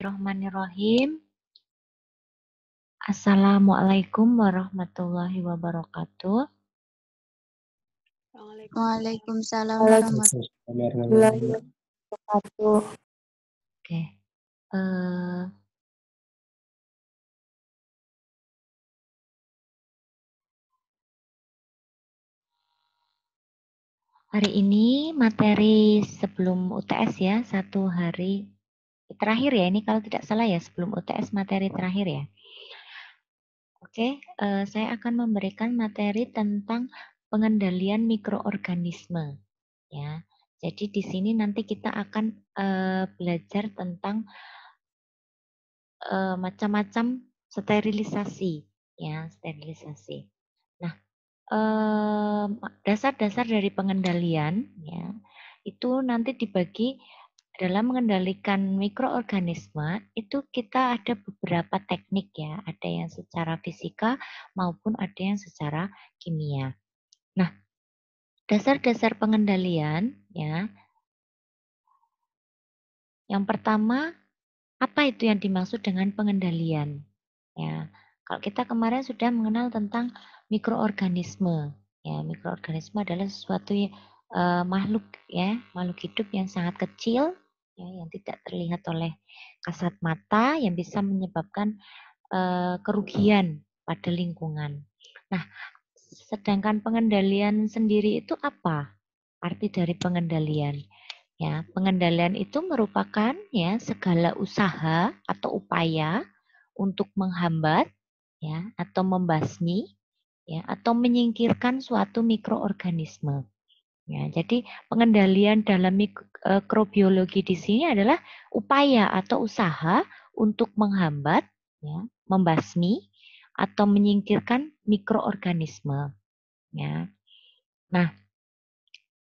Bismillahirrahmanirrahim. Assalamualaikum warahmatullahi wabarakatuh. Waalaikumsalam warahmatullahi wabarakatuh. Oke. Hari ini materi sebelum UTS ya, satu hari terakhir ya, ini kalau tidak salah ya, sebelum UTS materi terakhir ya. Oke, saya akan memberikan materi tentang pengendalian mikroorganisme ya. Jadi di sini nanti kita akan belajar tentang macam-macam sterilisasi ya, sterilisasi. Nah, dasar-dasar dari pengendalian ya itu nanti dibagi dalam mengendalikan mikroorganisme itu kita ada beberapa teknik ya, ada yang secara fisika maupun ada yang secara kimia. Nah, dasar-dasar pengendalian ya. Yang pertama, apa itu yang dimaksud dengan pengendalian? Ya, kalau kita kemarin sudah mengenal tentang mikroorganisme. Ya, mikroorganisme adalah sesuatu makhluk ya, makhluk hidup yang sangat kecil ya, yang tidak terlihat oleh kasat mata yang bisa menyebabkan kerugian pada lingkungan. Nah, sedangkan pengendalian sendiri itu apa? Arti dari pengendalian. Ya, pengendalian itu merupakan ya segala usaha atau upaya untuk menghambat ya atau membasmi ya atau menyingkirkan suatu mikroorganisme. Ya, jadi pengendalian dalam mikrobiologi di sini adalah upaya atau usaha untuk menghambat ya, membasmi atau menyingkirkan mikroorganisme ya. Nah,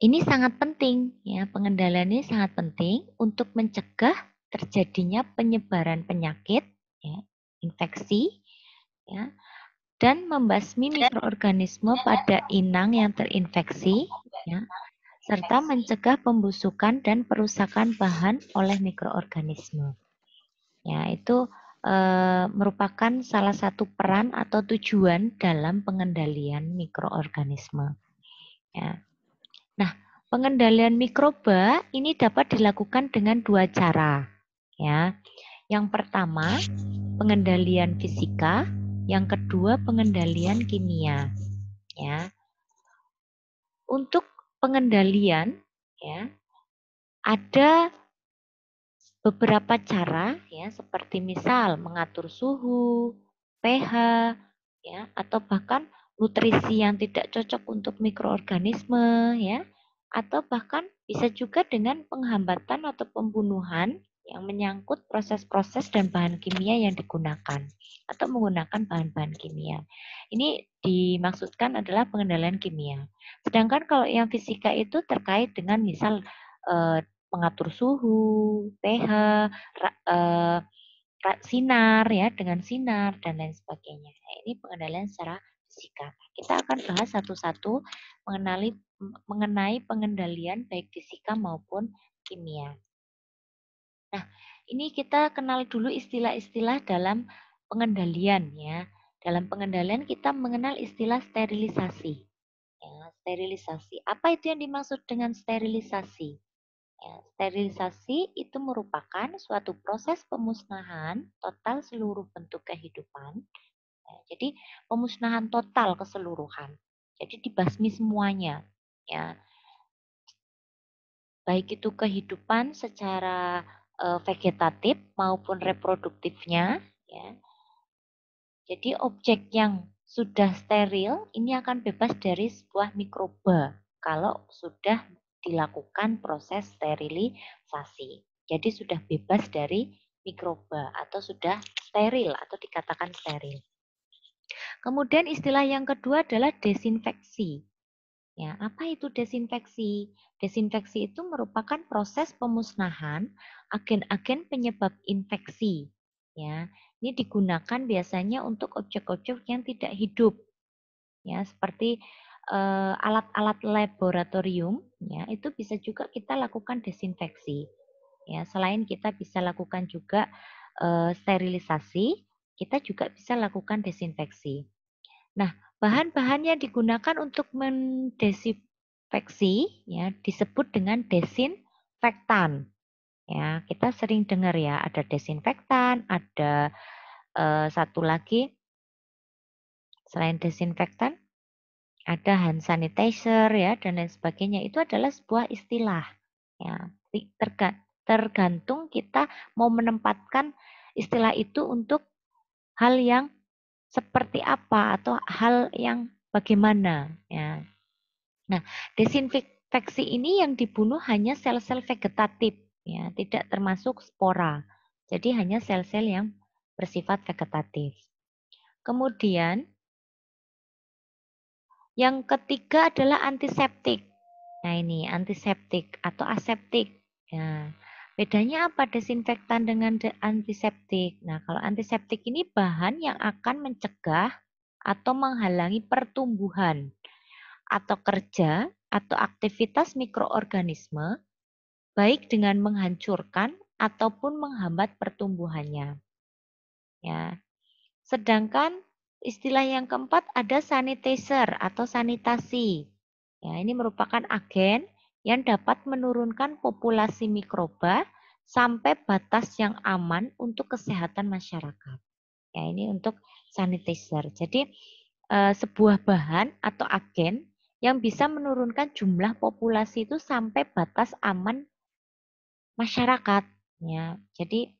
ini sangat penting ya, pengendalian ini sangat penting untuk mencegah terjadinya penyebaran penyakit ya, infeksi ya, dan membasmi mikroorganisme pada inang yang terinfeksi ya, serta mencegah pembusukan dan perusakan bahan oleh mikroorganisme. Ya, itu merupakan salah satu peran atau tujuan dalam pengendalian mikroorganisme. Ya. Nah, pengendalian mikroba ini dapat dilakukan dengan dua cara. Ya, yang pertama pengendalian fisika, yang kedua pengendalian kimia. Ya, untuk pengendalian, ya, ada beberapa cara, ya, seperti misal mengatur suhu, pH, ya, atau bahkan nutrisi yang tidak cocok untuk mikroorganisme, ya, atau bahkan bisa juga dengan penghambatan atau pembunuhan yang menyangkut proses-proses dan bahan kimia yang digunakan atau menggunakan bahan-bahan kimia. Ini dimaksudkan adalah pengendalian kimia. Sedangkan kalau yang fisika itu terkait dengan misal mengatur suhu, pH, sinar ya dengan sinar dan lain sebagainya. Nah, ini pengendalian secara fisika. Kita akan bahas satu-satu mengenai pengendalian baik fisika maupun kimia. Nah, ini kita kenal dulu istilah-istilah dalam pengendalian ya. Dalam pengendalian kita mengenal istilah sterilisasi. Ya, sterilisasi. Apa itu yang dimaksud dengan sterilisasi? Ya, sterilisasi itu merupakan suatu proses pemusnahan total seluruh bentuk kehidupan. Ya, jadi pemusnahan total keseluruhan. Jadi dibasmi semuanya. Ya, baik itu kehidupan secara vegetatif maupun reproduktifnya. Ya. Jadi objek yang sudah steril ini akan bebas dari sebuah mikroba kalau sudah dilakukan proses sterilisasi. Jadi sudah bebas dari mikroba atau sudah steril atau dikatakan steril. Kemudian istilah yang kedua adalah desinfeksi. Ya, apa itu desinfeksi? Desinfeksi itu merupakan proses pemusnahan agen-agen penyebab infeksi. Ya, ini digunakan biasanya untuk objek-objek yang tidak hidup. Ya, seperti alat-alat laboratorium, ya, itu bisa juga kita lakukan desinfeksi. Ya, selain kita bisa lakukan juga sterilisasi, kita juga bisa lakukan desinfeksi. Nah, bahan-bahan yang digunakan untuk mendesinfeksi ya disebut dengan desinfektan. Ya, kita sering dengar ya, ada desinfektan, ada satu lagi selain desinfektan, ada hand sanitizer ya dan lain sebagainya. Itu adalah sebuah istilah. Ya, tergantung kita mau menempatkan istilah itu untuk hal yang seperti apa atau hal yang bagaimana. Ya. Nah, desinfeksi ini yang dibunuh hanya sel-sel vegetatif, ya, tidak termasuk spora. Jadi hanya sel-sel yang bersifat vegetatif. Kemudian yang ketiga adalah antiseptik. Nah ini antiseptik atau aseptik. Ya. Bedanya apa desinfektan dengan antiseptik? Nah kalau antiseptik ini bahan yang akan mencegah atau menghalangi pertumbuhan atau kerja atau aktivitas mikroorganisme baik dengan menghancurkan ataupun menghambat pertumbuhannya. Ya. Sedangkan istilah yang keempat ada sanitizer atau sanitasi. Ya, ini merupakan agen yang dapat menurunkan populasi mikroba sampai batas yang aman untuk kesehatan masyarakat. Ya, ini untuk sanitizer. Jadi sebuah bahan atau agen yang bisa menurunkan jumlah populasi itu sampai batas aman masyarakat. Ya, jadi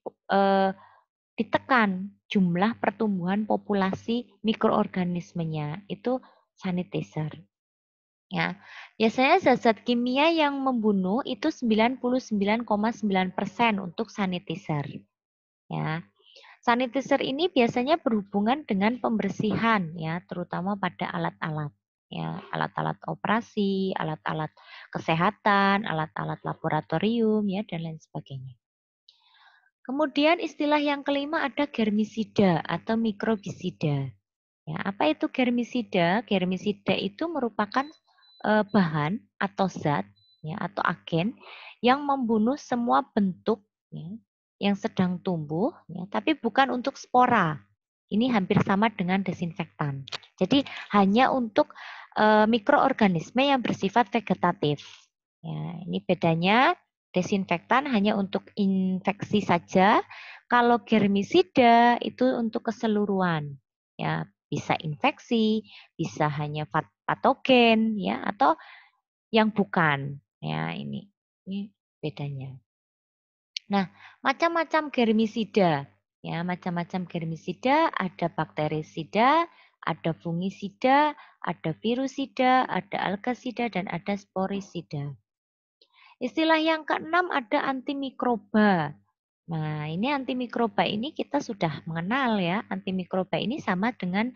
ditekan jumlah pertumbuhan populasi mikroorganismenya itu sanitizer. Ya, biasanya zat-zat kimia yang membunuh itu 99,9% untuk sanitizer. Ya, sanitizer ini biasanya berhubungan dengan pembersihan ya, terutama pada alat-alat ya, alat-alat operasi, alat-alat kesehatan, alat-alat laboratorium ya dan lain sebagainya. Kemudian istilah yang kelima ada germisida atau mikrobisida. Ya, apa itu germisida? Germisida itu merupakan bahan atau zat ya, atau agen yang membunuh semua bentuk ya, yang sedang tumbuh, ya, tapi bukan untuk spora. Ini hampir sama dengan desinfektan. Jadi hanya untuk mikroorganisme yang bersifat vegetatif. Ya, ini bedanya. Desinfektan hanya untuk infeksi saja. Kalau germisida itu untuk keseluruhan. Ya, bisa infeksi, bisa hanya patogen ya atau yang bukan. Ya, ini bedanya. Nah, macam-macam germisida. Ya, macam-macam germisida, ada bakterisida, ada fungisida, ada virusida, ada algasida dan ada sporisida. Istilah yang keenam ada antimikroba. Nah, ini antimikroba ini kita sudah mengenal ya. Antimikroba ini sama dengan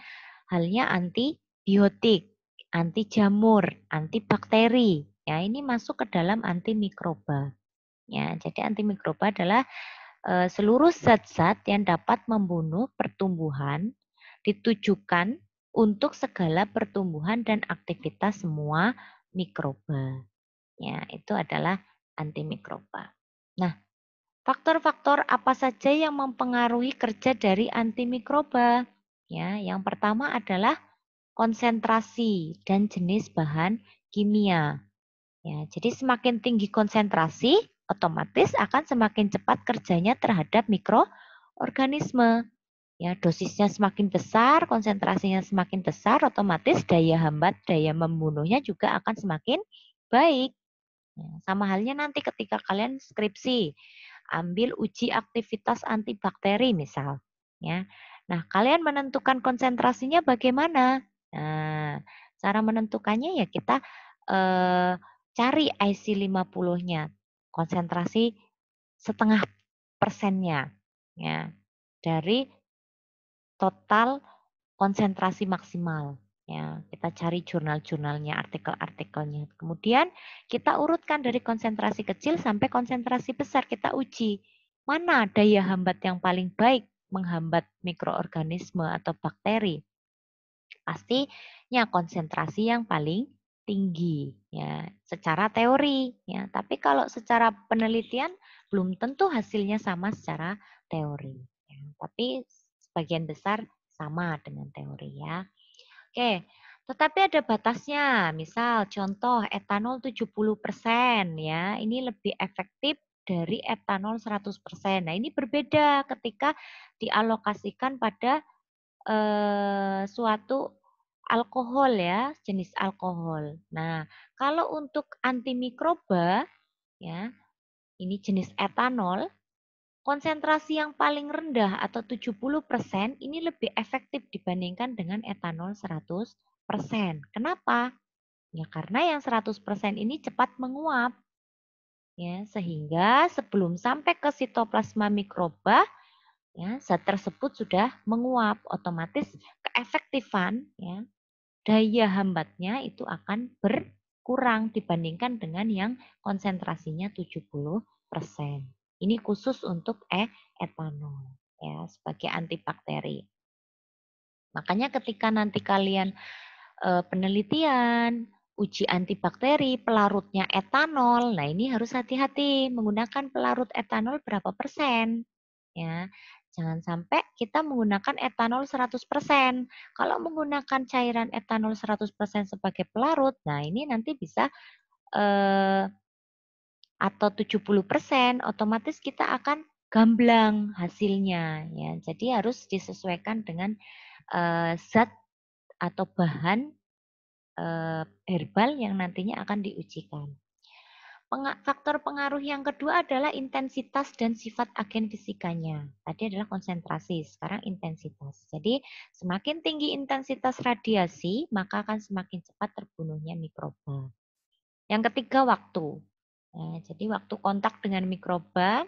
halnya antibiotik, anti jamur, antibakteri. Ya, ini masuk ke dalam antimikroba. Ya, jadi antimikroba adalah seluruh zat-zat yang dapat membunuh pertumbuhan ditujukan untuk segala pertumbuhan dan aktivitas semua mikroba. Ya, itu adalah antimikroba. Nah, faktor-faktor apa saja yang mempengaruhi kerja dari antimikroba? Ya, yang pertama adalah konsentrasi dan jenis bahan kimia. Ya, jadi semakin tinggi konsentrasi, otomatis akan semakin cepat kerjanya terhadap mikroorganisme. Ya, dosisnya semakin besar, konsentrasinya semakin besar, otomatis daya hambat, daya membunuhnya juga akan semakin baik. Ya, sama halnya nanti ketika kalian skripsi, ambil uji aktivitas antibakteri misal. Ya. Nah, kalian menentukan konsentrasinya bagaimana? Nah, cara menentukannya ya kita cari IC50-nya, konsentrasi setengah persennya. Ya, dari total konsentrasi maksimal. Ya, kita cari jurnal-jurnalnya, artikel-artikelnya. Kemudian kita urutkan dari konsentrasi kecil sampai konsentrasi besar. Kita uji mana daya hambat yang paling baik menghambat mikroorganisme atau bakteri. Pastinya konsentrasi yang paling tinggi ya secara teori ya. Tapi kalau secara penelitian belum tentu hasilnya sama secara teori. Ya, tapi sebagian besar sama dengan teori ya. Oke, tetapi ada batasnya. Misal contoh etanol 70% ya. Ini lebih efektif dari etanol 100%. Nah, ini berbeda ketika dialokasikan pada suatu alkohol ya, jenis alkohol. Nah, kalau untuk antimikroba ya, ini jenis etanol, konsentrasi yang paling rendah atau 70% ini lebih efektif dibandingkan dengan etanol 100%. Kenapa? Ya karena yang 100% ini cepat menguap. Ya, sehingga sebelum sampai ke sitoplasma mikroba, ya, zat tersebut sudah menguap. Otomatis keefektifan ya, daya hambatnya itu akan berkurang dibandingkan dengan yang konsentrasinya 70%. Ini khusus untuk etanol ya sebagai antibakteri. Makanya ketika nanti kalian penelitian uji antibakteri pelarutnya etanol, nah ini harus hati-hati menggunakan pelarut etanol berapa persen ya. Jangan sampai kita menggunakan etanol 100%. Kalau menggunakan cairan etanol 100% sebagai pelarut, nah ini nanti bisa atau 70% otomatis kita akan gamblang hasilnya ya. Jadi harus disesuaikan dengan zat atau bahan herbal yang nantinya akan diujikan. Faktor pengaruh yang kedua adalah intensitas dan sifat agen fisikanya. Tadi adalah konsentrasi, sekarang intensitas. Jadi semakin tinggi intensitas radiasi, maka akan semakin cepat terbunuhnya mikroba. Yang ketiga waktu. Nah, jadi waktu kontak dengan mikroba,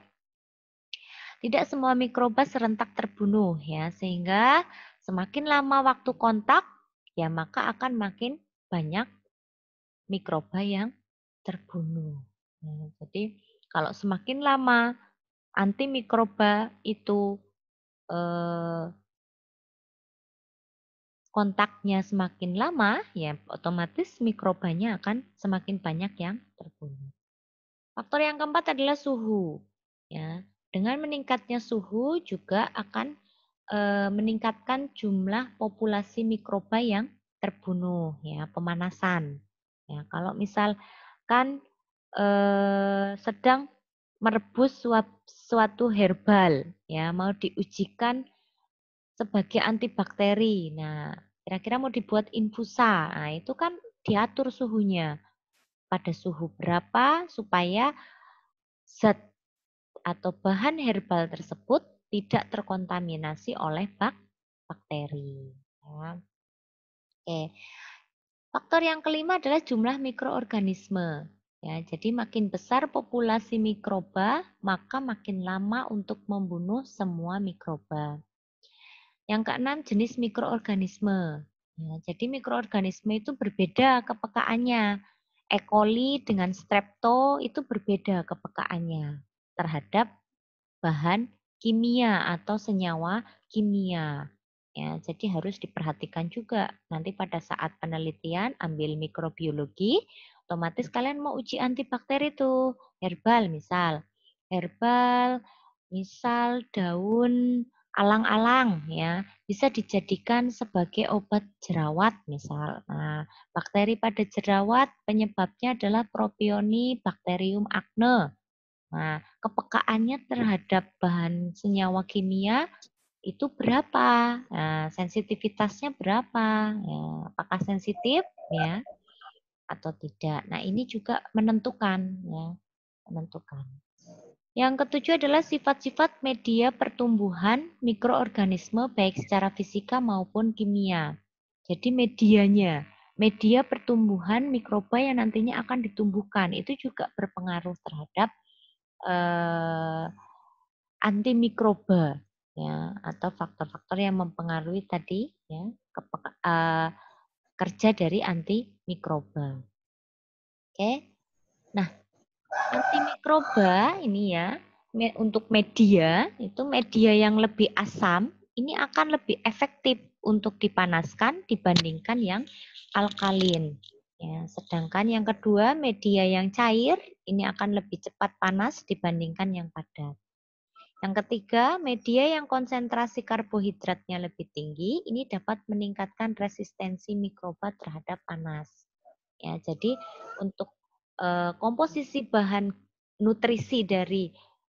tidak semua mikroba serentak terbunuh ya, sehingga semakin lama waktu kontak, ya maka akan makin banyak mikroba yang terbunuh. Nah, jadi kalau semakin lama antimikroba itu kontaknya semakin lama, ya otomatis mikrobanya akan semakin banyak yang terbunuh. Faktor yang keempat adalah suhu. Ya, dengan meningkatnya suhu juga akan meningkatkan jumlah populasi mikroba yang terbunuh. Ya, pemanasan. Ya, kalau misalkan sedang merebus suatu herbal, ya mau diujikan sebagai antibakteri. Nah, kira-kira mau dibuat infusa. Nah, itu kan diatur suhunya. Pada suhu berapa supaya zat atau bahan herbal tersebut tidak terkontaminasi oleh bakteri. Ya. Oke. Faktor yang kelima adalah jumlah mikroorganisme. Ya, jadi makin besar populasi mikroba, maka makin lama untuk membunuh semua mikroba. Yang keenam, jenis mikroorganisme. Ya, jadi mikroorganisme itu berbeda kepekaannya. E. coli dengan strepto itu berbeda kepekaannya terhadap bahan kimia atau senyawa kimia. Ya, jadi harus diperhatikan juga. Nanti pada saat penelitian ambil mikrobiologi, otomatis kalian mau uji antibakteri tuh, herbal misal. Herbal misal daun alang-alang ya, bisa dijadikan sebagai obat jerawat misal. Nah, bakteri pada jerawat penyebabnya adalah Propionibacterium acne. Nah, kepekaannya terhadap bahan senyawa kimia itu berapa? Nah, sensitivitasnya berapa? Ya, apakah sensitif ya atau tidak? Nah, ini juga menentukan ya, menentukan. Yang ketujuh adalah sifat-sifat media pertumbuhan mikroorganisme baik secara fisika maupun kimia. Jadi medianya, media pertumbuhan mikroba yang nantinya akan ditumbuhkan itu juga berpengaruh terhadap antimikroba ya atau faktor-faktor yang mempengaruhi tadi ya kerja dari antimikroba. Oke. Nah, antimikroba ini ya untuk media itu media yang lebih asam ini akan lebih efektif untuk dipanaskan dibandingkan yang alkalin. Ya, sedangkan yang kedua media yang cair ini akan lebih cepat panas dibandingkan yang padat. Yang ketiga, media yang konsentrasi karbohidratnya lebih tinggi, ini dapat meningkatkan resistensi mikroba terhadap panas. Ya, jadi untuk komposisi bahan nutrisi dari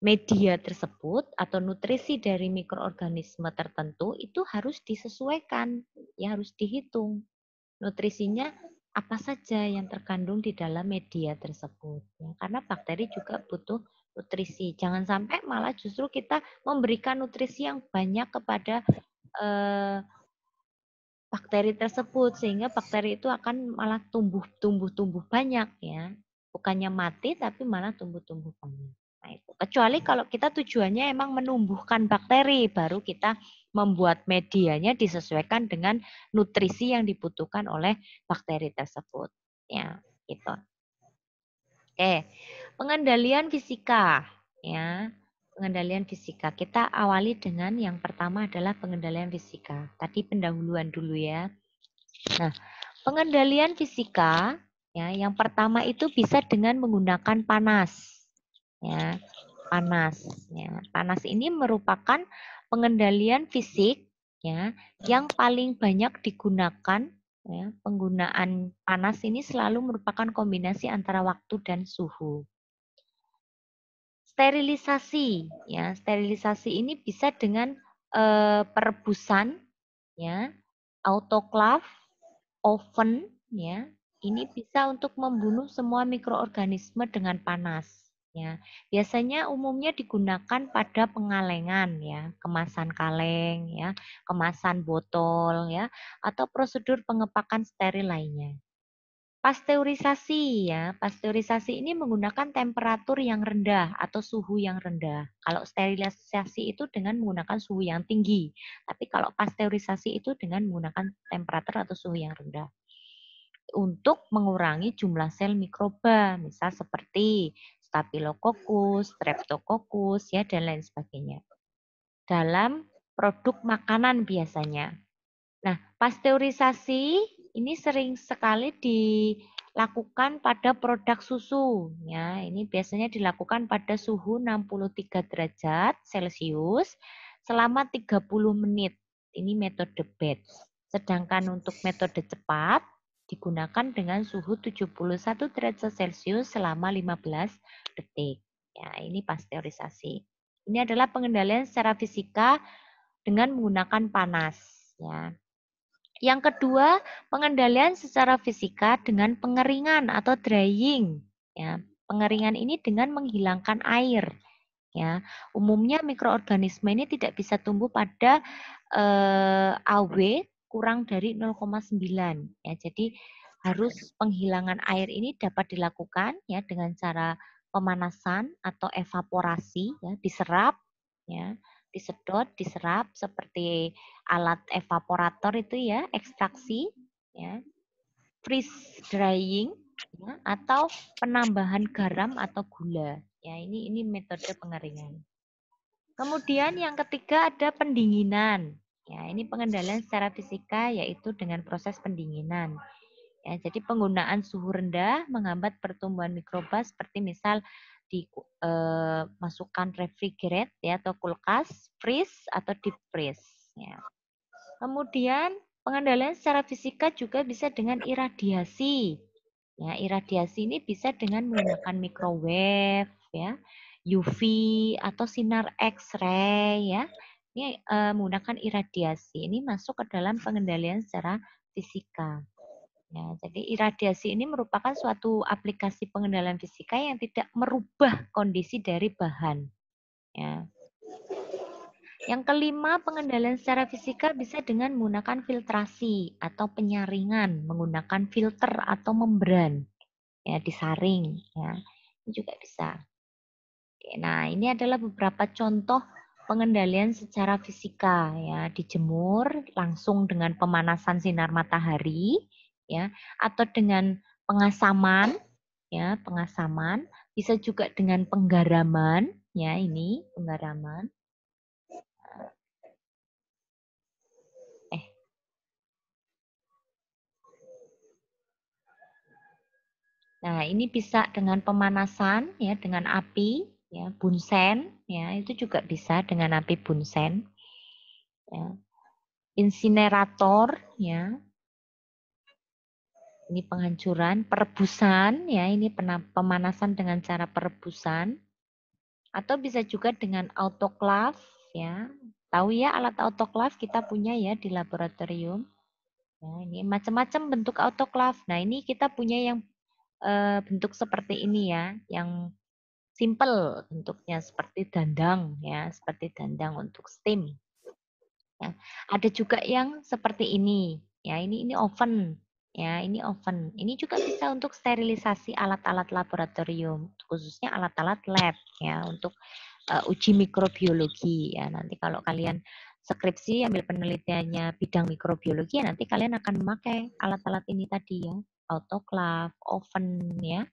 media tersebut atau nutrisi dari mikroorganisme tertentu itu harus disesuaikan, ya harus dihitung nutrisinya apa saja yang terkandung di dalam media tersebut. Ya, karena bakteri juga butuh nutrisi. Jangan sampai malah justru kita memberikan nutrisi yang banyak kepada bakteri tersebut sehingga bakteri itu akan malah tumbuh banyak ya. Bukannya mati tapi malah tumbuh banyak. Nah, itu. Kecuali kalau kita tujuannya emang menumbuhkan bakteri, baru kita membuat medianya disesuaikan dengan nutrisi yang dibutuhkan oleh bakteri tersebut. Ya, gitu. Oke, pengendalian fisika ya. Pengendalian fisika. Kita awali dengan yang pertama adalah pengendalian fisika. Tadi pendahuluan dulu ya. Nah, pengendalian fisika ya, yang pertama itu bisa dengan menggunakan panas. Ya, panas ya. Panas ini merupakan pengendalian fisik ya yang paling banyak digunakan ya. Penggunaan panas ini selalu merupakan kombinasi antara waktu dan suhu. Sterilisasi ya, sterilisasi ini bisa dengan perebusan ya, autoclave, oven ya, ini bisa untuk membunuh semua mikroorganisme dengan panas ya. Biasanya umumnya digunakan pada pengalengan ya, kemasan kaleng ya, kemasan botol ya, atau prosedur pengepakan steril lainnya. Pasteurisasi ya, pasteurisasi ini menggunakan temperatur yang rendah atau suhu yang rendah. Kalau sterilisasi itu dengan menggunakan suhu yang tinggi, tapi kalau pasteurisasi itu dengan menggunakan temperatur atau suhu yang rendah. Untuk mengurangi jumlah sel mikroba, misal seperti Staphylococcus, Streptococcus ya dan lain sebagainya. Dalam produk makanan biasanya. Nah, pasteurisasi ini sering sekali dilakukan pada produk susu. Ya, ini biasanya dilakukan pada suhu 63 derajat Celcius selama 30 menit. Ini metode batch. Sedangkan untuk metode cepat digunakan dengan suhu 71 derajat Celcius selama 15 detik. Ya, ini pasteurisasi. Ini adalah pengendalian secara fisika dengan menggunakan panas. Ya. Yang kedua, pengendalian secara fisika dengan pengeringan atau drying. Ya, pengeringan ini dengan menghilangkan air. Ya, umumnya mikroorganisme ini tidak bisa tumbuh pada AW kurang dari 0,9. Ya, jadi harus penghilangan air ini dapat dilakukan ya dengan cara pemanasan atau evaporasi, ya, diserap, ya, disedot, diserap seperti alat evaporator itu ya, ekstraksi, ya, freeze drying, ya, atau penambahan garam atau gula. Ya, ini metode pengeringan. Kemudian yang ketiga ada pendinginan. Ya, ini pengendalian secara fisika yaitu dengan proses pendinginan. Ya, jadi penggunaan suhu rendah menghambat pertumbuhan mikroba seperti misal dimasukkan refrigerate ya atau kulkas, freeze atau deep freeze. Ya. Kemudian pengendalian secara fisika juga bisa dengan iradiasi. Ya, iradiasi ini bisa dengan menggunakan microwave, ya, UV atau sinar X-ray, ya. Ini menggunakan iradiasi. Ini masuk ke dalam pengendalian secara fisika. Ya, jadi iradiasi ini merupakan suatu aplikasi pengendalian fisika yang tidak merubah kondisi dari bahan. Ya. Yang kelima, pengendalian secara fisika bisa dengan menggunakan filtrasi atau penyaringan, menggunakan filter atau membran, ya disaring, ya ini juga bisa. Oke, nah ini adalah beberapa contoh pengendalian secara fisika, ya dijemur langsung dengan pemanasan sinar matahari, ya atau dengan pengasaman, ya pengasaman, bisa juga dengan penggaraman, ya ini penggaraman. Nah, ini bisa dengan pemanasan ya dengan api ya, bunsen, ya, itu juga bisa dengan api bunsen. Ya. Insinerator, ya, ini penghancuran, perebusan, ya, ini pemanasan dengan cara perebusan, atau bisa juga dengan autoclave, ya. Tahu ya alat autoclave kita punya ya di laboratorium. Nah, ini macam-macam bentuk autoclave. Nah, ini kita punya yang bentuk seperti ini ya, yang simple bentuknya seperti dandang ya, seperti dandang untuk steam. Ya. Ada juga yang seperti ini. Ya, ini oven. Ya, ini oven. Ini juga bisa untuk sterilisasi alat-alat laboratorium, khususnya alat-alat lab ya untuk uji mikrobiologi ya. Nanti kalau kalian skripsi ambil penelitiannya bidang mikrobiologi ya nanti kalian akan memakai alat-alat ini tadi ya, autoclave, oven ya.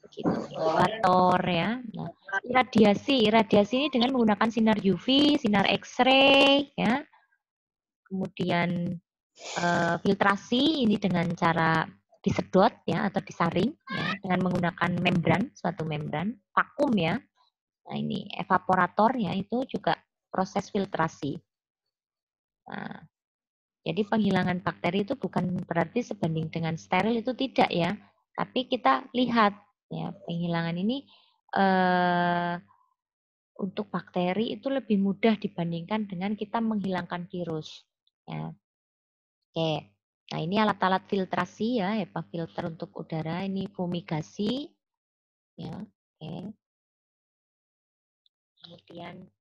Begitu, inkubator ya. Nah, iradiasi ini dengan menggunakan sinar UV, sinar X-ray ya. Kemudian filtrasi ini dengan cara disedot ya atau disaring ya dengan menggunakan membran, suatu membran, vakum ya. Nah, ini evaporator ya itu juga proses filtrasi. Nah, jadi penghilangan bakteri itu bukan berarti sebanding dengan steril itu tidak ya, tapi kita lihat ya penghilangan ini untuk bakteri itu lebih mudah dibandingkan dengan kita menghilangkan virus. Ya. Oke, nah ini alat-alat filtrasi ya, HEPA filter untuk udara, ini fumigasi, ya, oke. Kemudian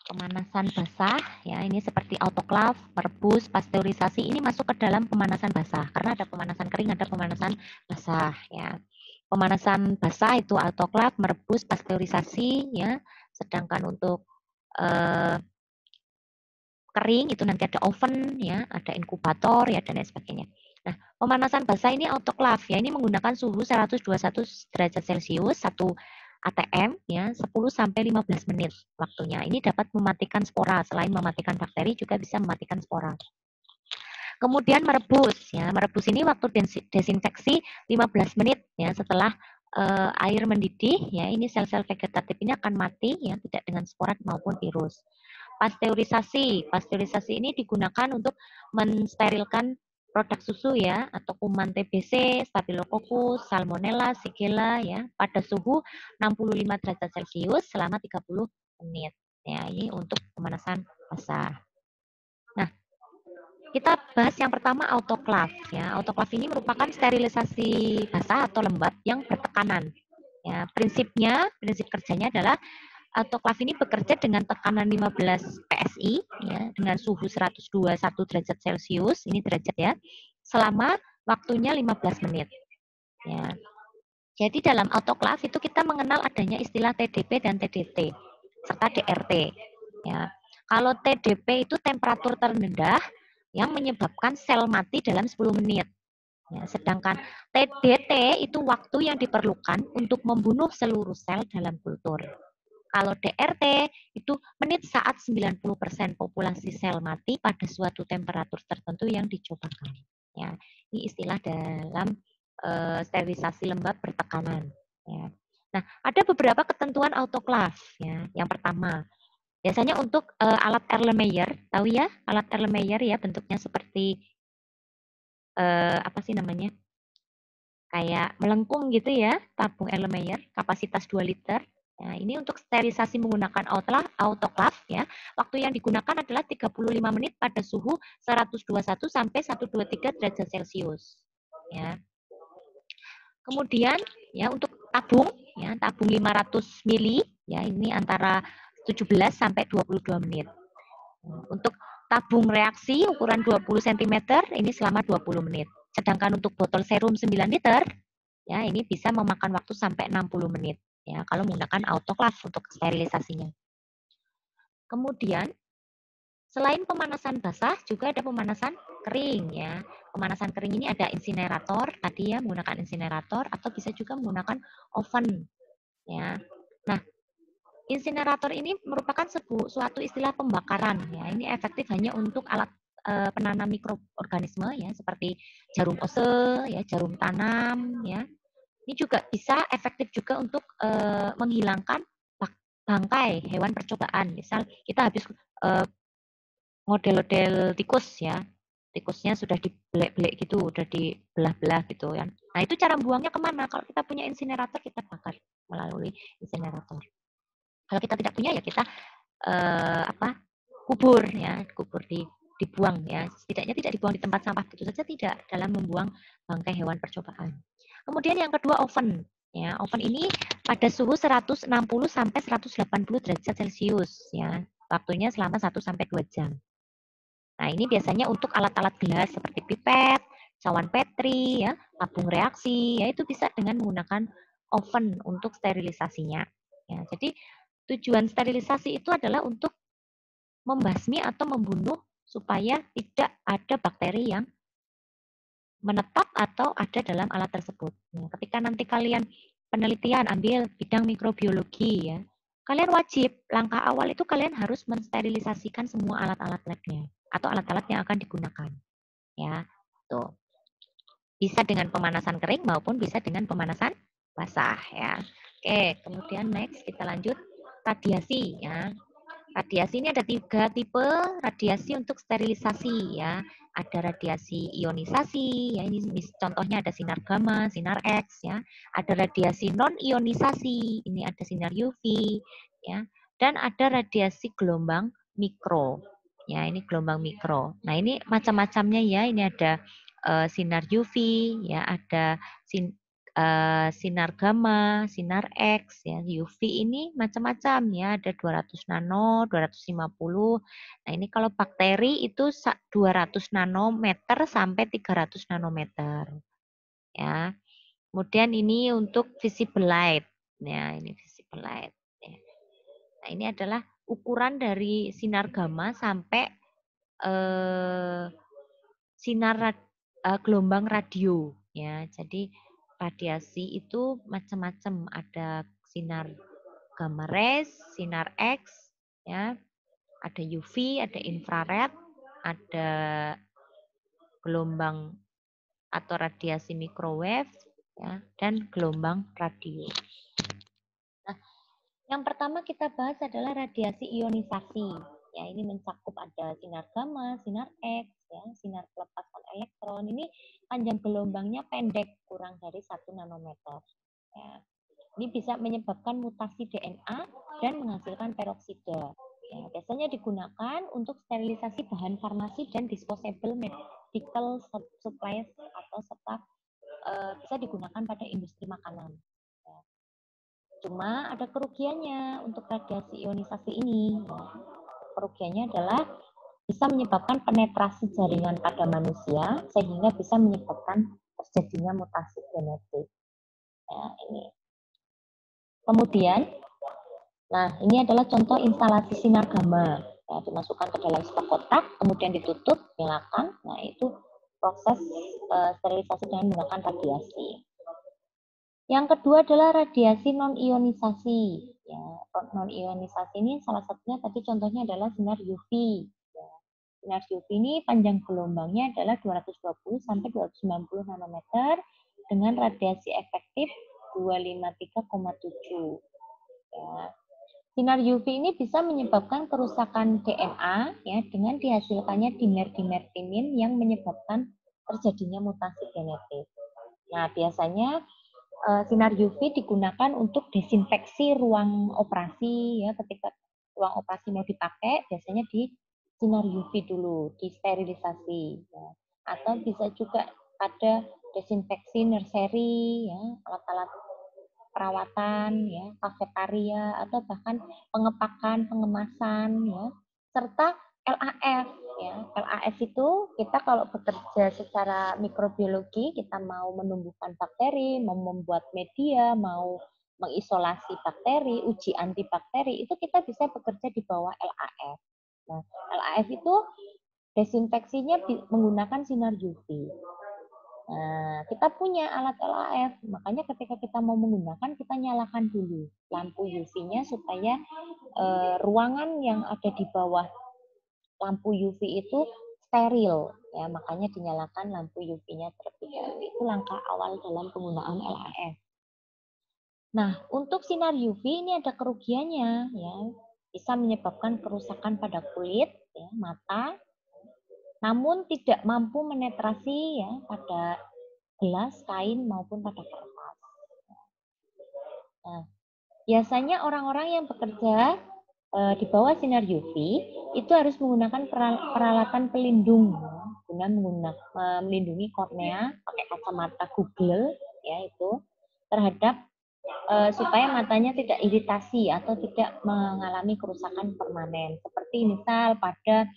pemanasan basah, ya ini seperti autoclave, merebus, pasteurisasi, ini masuk ke dalam pemanasan basah, karena ada pemanasan kering, ada pemanasan basah, ya. Pemanasan basah itu autoclave, merebus, pasteurisasi, ya. Sedangkan untuk kering itu nanti ada oven ya, ada inkubator ya dan lain sebagainya. Nah, pemanasan basah ini autoclave ya, ini menggunakan suhu 121 derajat Celcius 1 ATM ya, 10 sampai 15 menit waktunya. Ini dapat mematikan spora, selain mematikan bakteri juga bisa mematikan spora. Kemudian merebus ya, merebus ini waktu desinfeksi 15 menit ya setelah air mendidih ya, ini sel-sel vegetatif ini akan mati ya, tidak dengan spora maupun virus. Pasteurisasi ini digunakan untuk mensterilkan produk susu ya atau kuman TBC, Staphylococcus, Salmonella, Shigella ya pada suhu 65 derajat Celcius selama 30 menit. Ya, ini untuk pemanasan basah. Nah, kita bahas yang pertama autoclave ya. Autoclave ini merupakan sterilisasi basah atau lembab yang bertekanan. Ya, prinsip kerjanya adalah autoclave ini bekerja dengan tekanan 15 PSI ya, dengan suhu 121 derajat Celcius, ini derajat ya, selama waktunya 15 menit. Ya. Jadi dalam autoclave itu kita mengenal adanya istilah TDP dan TDT serta DRT. Ya. Kalau TDP itu temperatur terendah yang menyebabkan sel mati dalam 10 menit. Ya, sedangkan TDT itu waktu yang diperlukan untuk membunuh seluruh sel dalam kultur. Kalau DRT itu menit saat 90% populasi sel mati pada suatu temperatur tertentu yang dicobakan. Ya, ini istilah dalam sterilisasi lembab bertekanan. Ya. Nah, ada beberapa ketentuan autoclave. Ya. Yang pertama, biasanya untuk alat Erlenmeyer, tahu ya alat Erlenmeyer ya bentuknya seperti apa sih namanya? Kayak melengkung gitu ya, tabung Erlenmeyer, kapasitas 2 liter. Nah, ini untuk sterilisasi menggunakan autoclave ya. Waktu yang digunakan adalah 35 menit pada suhu 121 sampai 123 derajat Celcius. Ya. Kemudian ya untuk tabung 500 mili ya ini antara 17 sampai 22 menit. Untuk tabung reaksi ukuran 20 cm ini selama 20 menit. Sedangkan untuk botol serum 9 liter ya ini bisa memakan waktu sampai 60 menit ya kalau menggunakan autoclave untuk sterilisasinya. Kemudian selain pemanasan basah juga ada pemanasan kering ya. Pemanasan kering ini ada insinerator tadi ya menggunakan insinerator atau bisa juga menggunakan oven ya. Nah, insinerator ini merupakan suatu istilah pembakaran ya. Ini efektif hanya untuk alat penanam mikroorganisme ya seperti jarum ose ya, jarum tanam ya. Ini juga bisa efektif juga untuk menghilangkan bangkai hewan percobaan. Misal kita habis model-model tikus ya, tikusnya sudah dibelek-belek gitu, udah dibelah-belah gitu ya. Nah itu cara buangnya kemana? Kalau kita punya insinerator kita bakar melalui insinerator. Kalau kita tidak punya ya kita kubur ya, kubur dibuang ya. Setidaknya tidak dibuang di tempat sampah gitu saja, tidak, dalam membuang bangkai hewan percobaan. Kemudian yang kedua oven. Ya, oven ini pada suhu 160 sampai 180 derajat Celcius ya. Waktunya selama 1 sampai 2 jam. Nah, ini biasanya untuk alat-alat gelas seperti pipet, cawan petri ya, tabung reaksi, ya itu bisa dengan menggunakan oven untuk sterilisasinya. Ya, jadi tujuan sterilisasi itu adalah untuk membasmi atau membunuh supaya tidak ada bakteri yang menetap atau ada dalam alat tersebut. Nah, ketika nanti kalian penelitian ambil bidang mikrobiologi ya, kalian wajib langkah awal itu kalian harus mensterilisasikan semua alat-alat labnya atau alat-alat yang akan digunakan. Ya, tuh bisa dengan pemanasan kering maupun bisa dengan pemanasan basah ya. Oke, kemudian next kita lanjut radiasi ya. Radiasi ini ada 3 tipe radiasi untuk sterilisasi ya. Ada radiasi ionisasi, ya ini contohnya ada sinar gamma, sinar X ya. Ada radiasi non ionisasi, ini ada sinar UV ya. Dan ada radiasi gelombang mikro. Ya, ini gelombang mikro. Nah, ini macam-macamnya ya. Ini ada sinar UV ya, ada sinar gamma, sinar X, ya, UV ini macam-macam ya, ada 200 nano, 250. Nah ini kalau bakteri itu 200 nanometer sampai 300 nanometer. Ya. Kemudian ini untuk visible light. Ya, ini visible light. Ya. Nah ini adalah ukuran dari sinar gamma sampai sinar gelombang radio. Ya, jadi radiasi itu macam-macam, ada sinar gamma rays, sinar X, ya, ada UV, ada infrared, ada gelombang atau radiasi microwave, ya, dan gelombang radio. Nah, yang pertama kita bahas adalah radiasi ionisasi. Ya, ini mencakup ada sinar gamma, sinar X, ya, sinar pelepasan elektron. Ini panjang gelombangnya pendek, kurang dari 1 nanometer. Ya. Ini bisa menyebabkan mutasi DNA dan menghasilkan peroksida. Ya, biasanya digunakan untuk sterilisasi bahan farmasi dan disposable medical supplies atau serta bisa digunakan pada industri makanan. Ya. Cuma ada kerugiannya untuk radiasi ionisasi ini. Ya. Kerugiannya adalah bisa menyebabkan penetrasi jaringan pada manusia sehingga bisa menyebabkan terjadinya mutasi genetik. Ya, ini. Kemudian, nah ini adalah contoh instalasi sinar gamma. Ya, dimasukkan ke dalam stok kotak, kemudian ditutup, nyalakan. Nah itu proses sterilisasi dengan menggunakan radiasi. Yang kedua adalah radiasi non-ionisasi. Ya, non-ionisasi ini salah satunya tadi contohnya adalah sinar UV. Ya, sinar UV ini panjang gelombangnya adalah 220 sampai 290 nanometer dengan radiasi efektif 253,7. Ya. Sinar UV ini bisa menyebabkan kerusakan DNA ya dengan dihasilkannya dimer-dimertimin yang menyebabkan terjadinya mutasi genetik. Nah, biasanya sinar UV digunakan untuk desinfeksi ruang operasi ya, ketika ruang operasi mau dipakai biasanya di sinar UV dulu, disterilisasi ya. Atau bisa juga ada desinfeksi nursery ya, alat-alat perawatan ya, kafetaria atau bahkan pengepakan, pengemasan ya, serta LAF ya. LAF itu kita kalau bekerja secara mikrobiologi, kita mau menumbuhkan bakteri, mau membuat media, mau mengisolasi bakteri, uji antibakteri, itu kita bisa bekerja di bawah LAF. Nah, LAF itu desinfeksinya menggunakan sinar UV. Nah, kita punya alat LAF, makanya ketika kita mau menggunakan, kita nyalakan dulu lampu UV-nya supaya ruangan yang ada di bawah lampu UV itu steril, ya makanya dinyalakan lampu UV-nya terlebih dahulu. Itu langkah awal dalam penggunaan LAF. Nah, untuk sinar UV ini ada kerugiannya, ya, bisa menyebabkan kerusakan pada kulit, ya, mata, namun tidak mampu menetrasi ya pada gelas, kain maupun pada kertas. Nah, biasanya orang-orang yang bekerja di bawah sinar UV itu harus menggunakan peralatan pelindung, ya, guna melindungi kornea pakai kacamata Google, ya itu terhadap supaya matanya tidak iritasi atau tidak mengalami kerusakan permanen. Seperti misal pada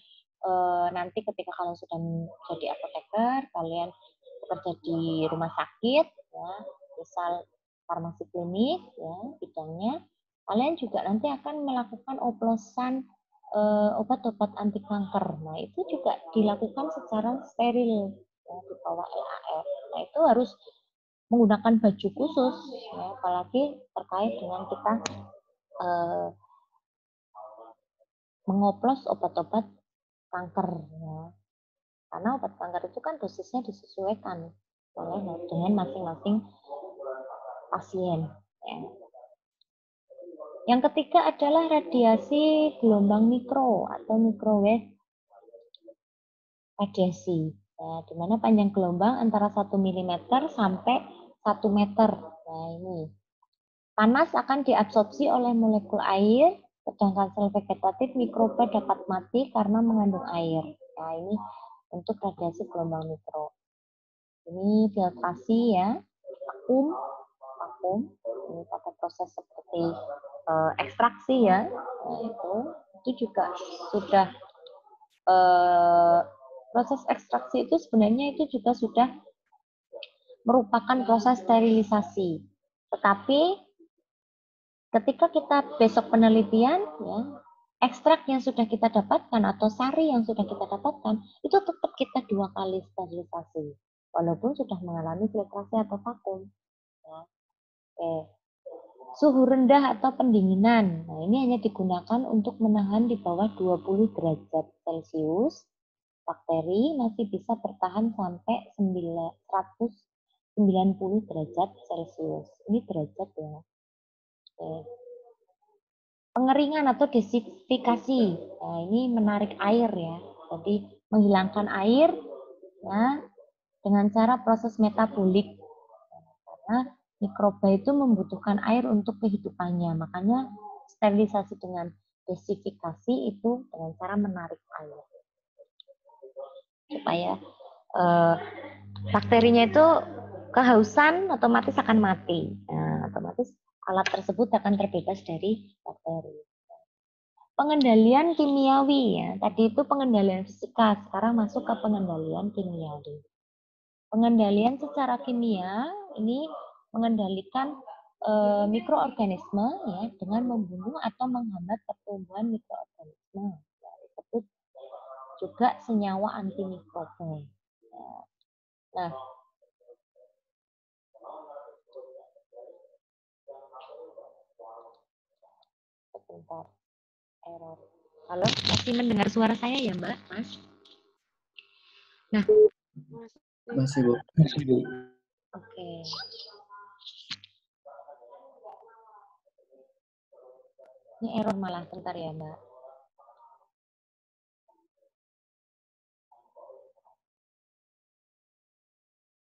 nanti ketika kalian sudah menjadi apoteker, kalian bekerja di rumah sakit, ya, misal farmasi klinik, ya, bidangnya, kalian juga nanti akan melakukan oplosan obat-obat anti kanker. Nah, itu juga dilakukan secara steril, ya, di bawah LAF. Nah, itu harus menggunakan baju khusus, ya, apalagi terkait dengan kita mengoplos obat-obat kanker, ya. Karena obat kanker itu kan dosisnya disesuaikan dengan masing-masing pasien. Ya. Yang ketiga adalah radiasi gelombang mikro atau microwave radiasi, ya, di mana panjang gelombang antara 1 mm sampai 1 meter. Nah, ini panas akan diabsorpsi oleh molekul air, sedangkan sel vegetatif mikroba dapat mati karena mengandung air. Nah, ini untuk radiasi gelombang mikro. Ini filtrasi ya, vakum, ini pada proses seperti ekstraksi ya, nah, itu juga sudah proses ekstraksi itu sebenarnya itu juga sudah merupakan proses sterilisasi. Tetapi ketika kita besok penelitian, ya, ekstrak yang sudah kita dapatkan atau sari yang sudah kita dapatkan itu tetap kita 2 kali sterilisasi, walaupun sudah mengalami filtrasi atau vakum. Ya. Oke. Suhu rendah atau pendinginan. Nah, ini hanya digunakan untuk menahan di bawah 20 derajat Celcius. Bakteri masih bisa bertahan sampai 190 derajat Celcius. Ini derajat ya. Oke. Pengeringan atau desifikasi. Nah, ini menarik air ya. Jadi menghilangkan air ya dengan cara proses metabolik. Karena mikroba itu membutuhkan air untuk kehidupannya. Makanya sterilisasi dengan desifikasi itu dengan cara menarik air. Supaya bakterinya itu kehausan otomatis akan mati. Nah, otomatis alat tersebut akan terbebas dari bakteri. Pengendalian kimiawi ya. Tadi itu pengendalian fisika, sekarang masuk ke pengendalian kimiawi. Pengendalian secara kimia ini mengendalikan mikroorganisme ya dengan membunuh atau menghambat pertumbuhan mikroorganisme. Ya, disebut juga senyawa antimikroba. Ya. Nah, sebentar, error. Halo, masih mendengar suara saya ya, Mbak? Mas? Nah, masih Bu. Masih Bu. Oke. Ini error malah, bentar ya, Mbak.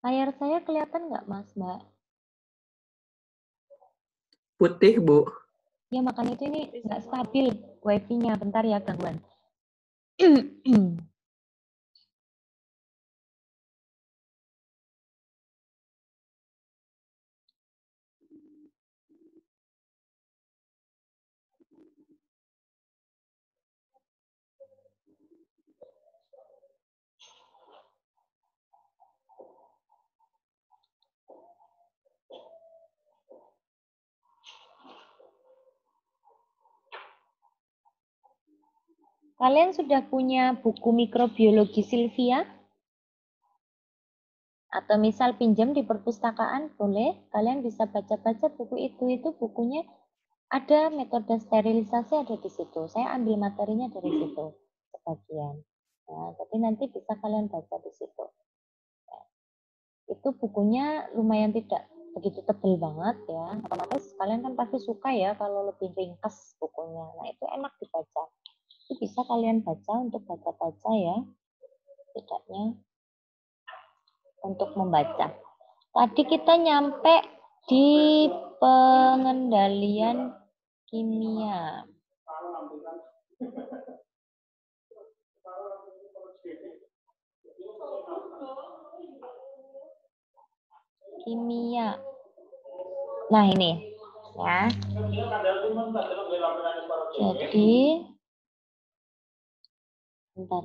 Layar saya kelihatan nggak, Mas, Mbak? Putih, Bu. Ya, makanya itu ini nggak stabil wifi-nya. Bentar ya, gangguan. Kalian sudah punya buku mikrobiologi Sylvia? Atau misal pinjam di perpustakaan, boleh. Kalian bisa baca-baca buku itu. Itu bukunya ada metode sterilisasi ada di situ. Saya ambil materinya dari situ sebagian. Nah, tapi nanti bisa kalian baca di situ. Itu bukunya lumayan tidak begitu tebel banget ya, otomatis kalian kan pasti suka ya kalau lebih ringkas bukunya. Nah itu enak dibaca. Itu bisa kalian baca untuk baca-baca ya, tidaknya untuk membaca. Tadi kita nyampe di pengendalian kimia. Kimia. Nah ini ya. Jadi bentar.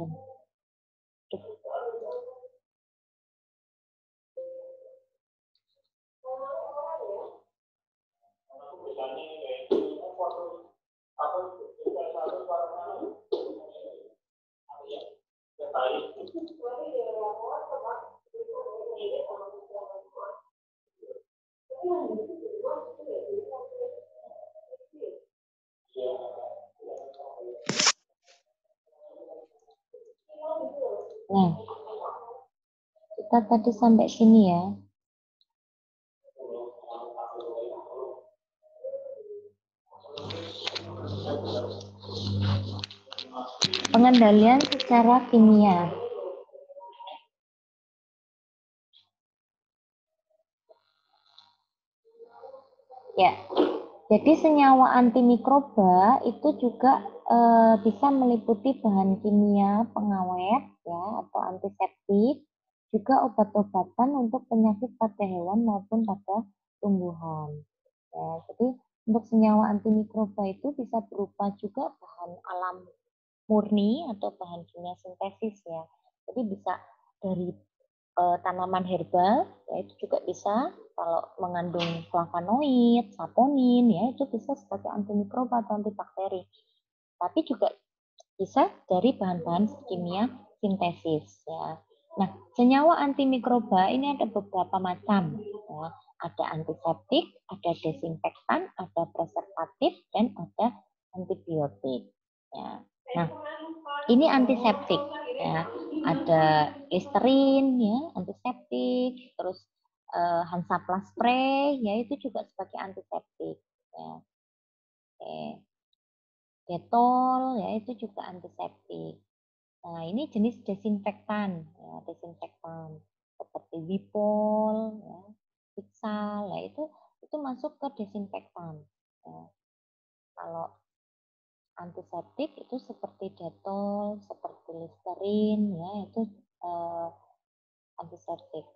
Nah, kita tadi sampai sini ya. Pengendalian secara kimia. Ya, jadi senyawa antimikroba itu juga bisa meliputi bahan kimia pengawet ya atau antiseptik, juga obat-obatan untuk penyakit pada hewan maupun pada tumbuhan. Ya, jadi untuk senyawa antimikroba itu bisa berupa juga bahan alam murni atau bahan kimia sintesis ya. Jadi bisa dari tanaman herbal, ya itu juga bisa kalau mengandung flavonoid, saponin, ya itu bisa sebagai antimikroba atau antibakteri. Tapi juga bisa dari bahan-bahan kimia sintesis. Ya. Nah, senyawa antimikroba ini ada beberapa macam. Ya. Ada antiseptik, ada desinfektan, ada preservatif, dan ada antibiotik. Ya. Nah, ini antiseptik. Ya. Ada Listerin, ya, antiseptik, terus Hansaplast spray, ya itu juga sebagai antiseptik. Ya. Oke. Detol, ya itu juga antiseptik. Nah, ini jenis desinfektan, ya, desinfektan seperti Wipol, ya, Pixal, ya itu masuk ke desinfektan. Ya. Kalau antiseptik itu seperti Detol, seperti Listerin, ya itu antiseptik.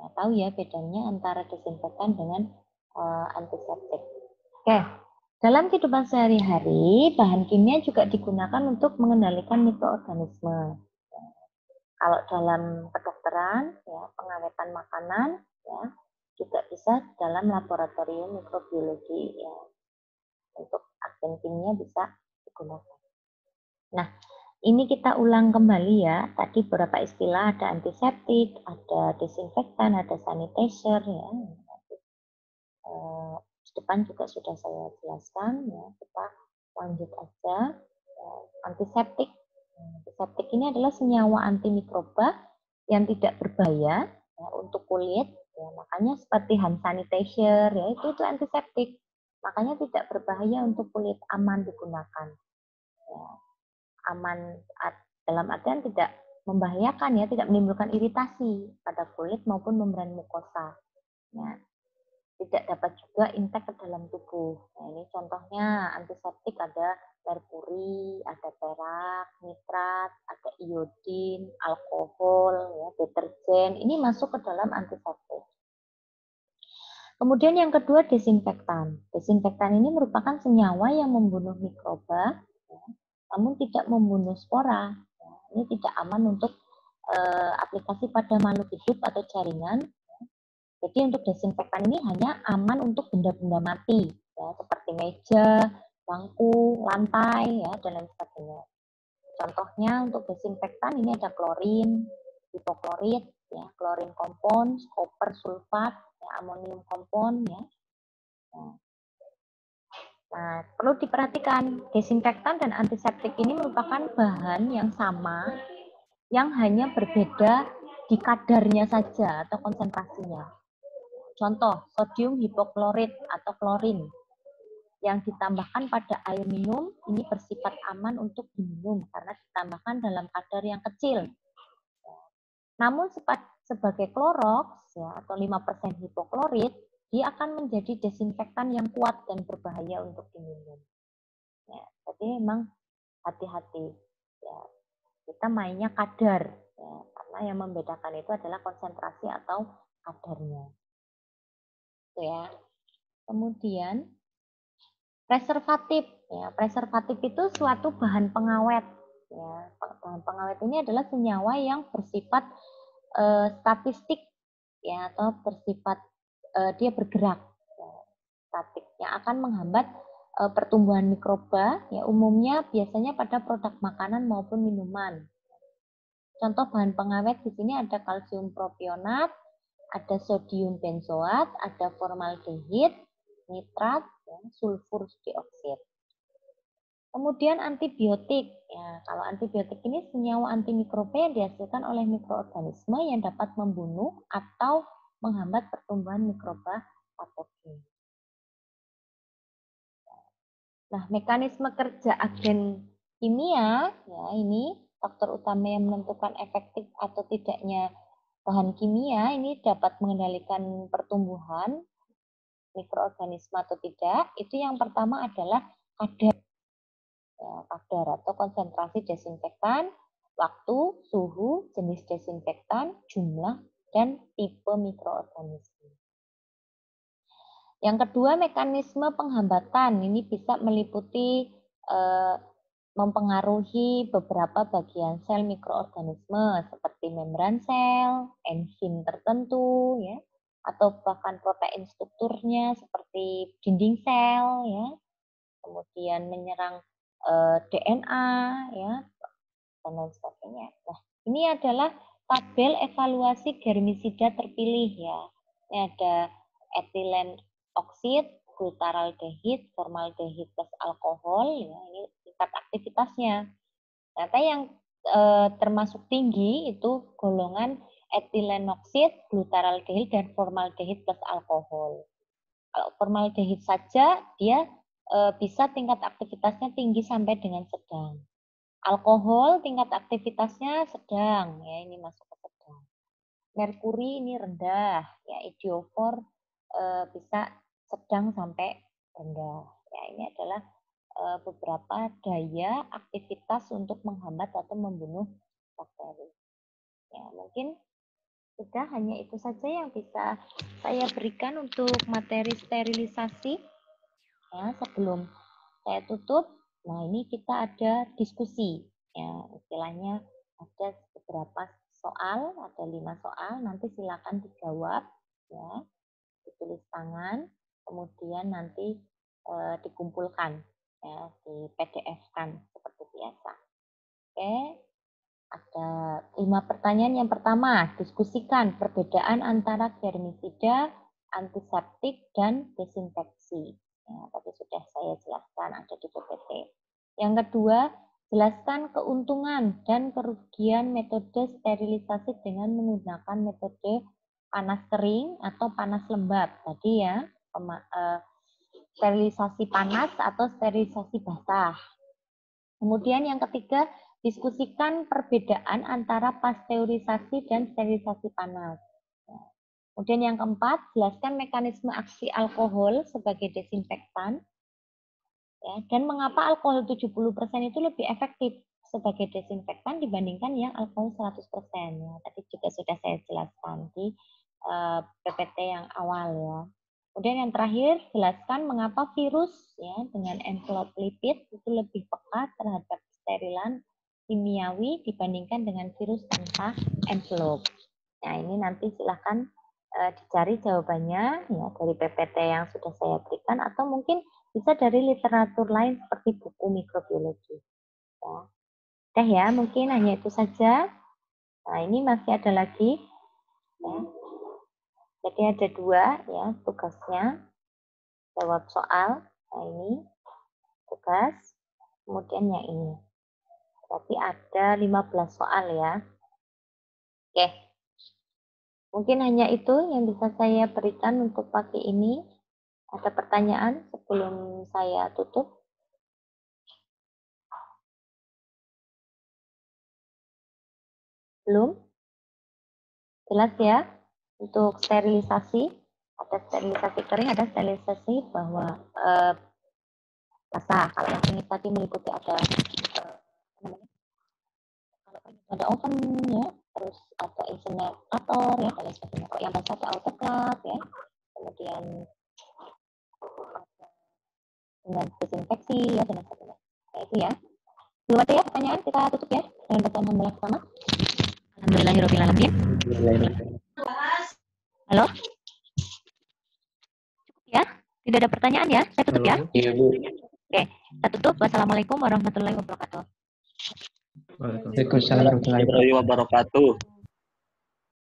Nah, tahu ya bedanya antara desinfektan dengan antiseptik. Oke, dalam kehidupan sehari-hari, bahan kimia juga digunakan untuk mengendalikan mikroorganisme. Kalau dalam kedokteran, ya, pengawetan makanan, ya, juga bisa dalam laboratorium mikrobiologi, ya, untuk agen kimia bisa digunakan. Nah, ini kita ulang kembali ya. Tadi beberapa istilah, ada antiseptik, ada desinfektan, ada sanitizer, ya. Di depan juga sudah saya jelaskan, ya. Kita lanjut aja. Ya, antiseptik. Antiseptik ini adalah senyawa antimikroba yang tidak berbahaya ya, untuk kulit. Ya, makanya seperti hand sanitizer, ya itu antiseptik. Makanya tidak berbahaya untuk kulit, aman digunakan. Ya, aman dalam artian tidak membahayakan ya, tidak menimbulkan iritasi pada kulit maupun membran mukosa. Ya, tidak dapat juga intek ke dalam tubuh. Nah, ini contohnya antiseptik ada merkuri, ada perak, nitrat, ada iodin, alkohol, ya, deterjen. Ini masuk ke dalam antiseptik. Kemudian yang kedua desinfektan. Desinfektan ini merupakan senyawa yang membunuh mikroba, ya, namun tidak membunuh spora. Ya, ini tidak aman untuk aplikasi pada makhluk hidup atau jaringan. Jadi untuk desinfektan ini hanya aman untuk benda-benda mati, ya, seperti meja, bangku, lantai, ya, dan lain sebagainya. Contohnya untuk desinfektan ini ada klorin, hipoklorit, ya, klorin kompon, koper sulfat, ya, amonium kompon, ya. Nah, perlu diperhatikan, desinfektan dan antiseptik ini merupakan bahan yang sama, yang hanya berbeda di kadarnya saja atau konsentrasinya. Contoh, sodium hipoklorit atau klorin yang ditambahkan pada air minum ini bersifat aman untuk diminum karena ditambahkan dalam kadar yang kecil. Namun sebagai klorox ya, atau 5% hipoklorit, dia akan menjadi desinfektan yang kuat dan berbahaya untuk diminum. Ya, jadi memang hati-hati. Ya, kita mainnya kadar, ya, karena yang membedakan itu adalah konsentrasi atau kadarnya. Itu ya. Kemudian preservatif. Ya, preservatif itu suatu bahan pengawet. Ya, bahan pengawet ini adalah senyawa yang bersifat statistik, ya, atau bersifat dia bergerak, ya, statik, yang akan menghambat pertumbuhan mikroba. Ya, umumnya biasanya pada produk makanan maupun minuman. Contoh bahan pengawet di sini ada kalsium propionat, ada sodium benzoat, ada formaldehid, nitrat, ya, sulfur dioksida. Kemudian antibiotik. Ya, kalau antibiotik ini senyawa antimikroba yang dihasilkan oleh mikroorganisme yang dapat membunuh atau menghambat pertumbuhan mikroba patogen. Nah, mekanisme kerja agen kimia, ya ini faktor utama yang menentukan efektif atau tidaknya bahan kimia ini dapat mengendalikan pertumbuhan mikroorganisme atau tidak. Itu yang pertama adalah kadar. Ya, kadar atau konsentrasi desinfektan, waktu, suhu, jenis desinfektan, jumlah, dan tipe mikroorganisme. Yang kedua, mekanisme penghambatan. Ini bisa meliputi mempengaruhi beberapa bagian sel mikroorganisme seperti membran sel, enzim tertentu, ya, atau bahkan protein strukturnya seperti dinding sel, ya, kemudian menyerang DNA, ya, dan lain sebagainya. Nah, ini adalah tabel evaluasi germisida terpilih, ya. Ini ada etilen oksid, glutaraldehid, formaldehid plus alkohol, ya, ini tingkat aktivitasnya. Ternyata yang termasuk tinggi itu golongan etilen oksid, glutaraldehid, dan formaldehid plus alkohol. Kalau formaldehid saja dia bisa tingkat aktivitasnya tinggi sampai dengan sedang. Alkohol tingkat aktivitasnya sedang, ya ini masuk ke sedang. Merkuri ini rendah, ya idiofor bisa sedang sampai rendah. Ya ini adalah beberapa daya aktivitas untuk menghambat atau membunuh bakteri. Ya mungkin sudah hanya itu saja yang bisa saya berikan untuk materi sterilisasi. Ya, sebelum saya tutup, nah ini kita ada diskusi. Ya, istilahnya ada beberapa soal, ada 5 soal, nanti silakan dijawab, ya, ditulis tangan, kemudian nanti dikumpulkan, ya, di PDF-kan seperti biasa. Oke, ada 5 pertanyaan. Yang pertama, diskusikan perbedaan antara germisida, antiseptik, dan desinfeksi. Ya, tadi sudah saya jelaskan ada di PPT. Yang kedua, jelaskan keuntungan dan kerugian metode sterilisasi dengan menggunakan metode panas kering atau panas lembab. Tadi ya, sterilisasi panas atau sterilisasi basah. Kemudian yang ketiga, diskusikan perbedaan antara pasteurisasi dan sterilisasi panas. Kemudian yang keempat, jelaskan mekanisme aksi alkohol sebagai desinfektan. Ya, dan mengapa alkohol 70% itu lebih efektif sebagai desinfektan dibandingkan yang alkohol 100%. Ya, tadi juga sudah saya jelaskan di PPT yang awal ya. Kemudian yang terakhir, jelaskan mengapa virus ya dengan envelope lipid itu lebih peka terhadap sterilan kimiawi dibandingkan dengan virus tanpa envelope. Nah, ini nanti silahkan dicari jawabannya ya dari PPT yang sudah saya berikan atau mungkin bisa dari literatur lain seperti buku mikrobiologi. Ya. Udah ya, mungkin hanya itu saja. Nah, ini masih ada lagi. Ya. Jadi ada 2 ya tugasnya. Jawab soal. Nah, ini tugas. Kemudian yang ini. Berarti ada 15 soal ya. Oke. Mungkin hanya itu yang bisa saya berikan untuk pagi ini. Ada pertanyaan sebelum saya tutup? Belum? Jelas ya? Untuk sterilisasi, ada sterilisasi kering, ada sterilisasi bahwa basah. Kalau yang ini tadi meliputi ada ada oven ya, terus ada insinerator ya, dan lain sebagainya. Kalau yang basah ada autoclave ya, kemudian dengan desinfeksi ya, dan lain sebagainya. Nah itu ya. Belum ada ya pertanyaan, kita tutup ya dengan bacaan hamdalah pertama. Alhamdulillahirobbilalamin. Halo? Ya, tidak ada pertanyaan ya, saya tutup ya. Iya, Bu. Oke, kita tutup. Wassalamualaikum warahmatullahi wabarakatuh. Waalaikumsalam warahmatullahi wabarakatuh.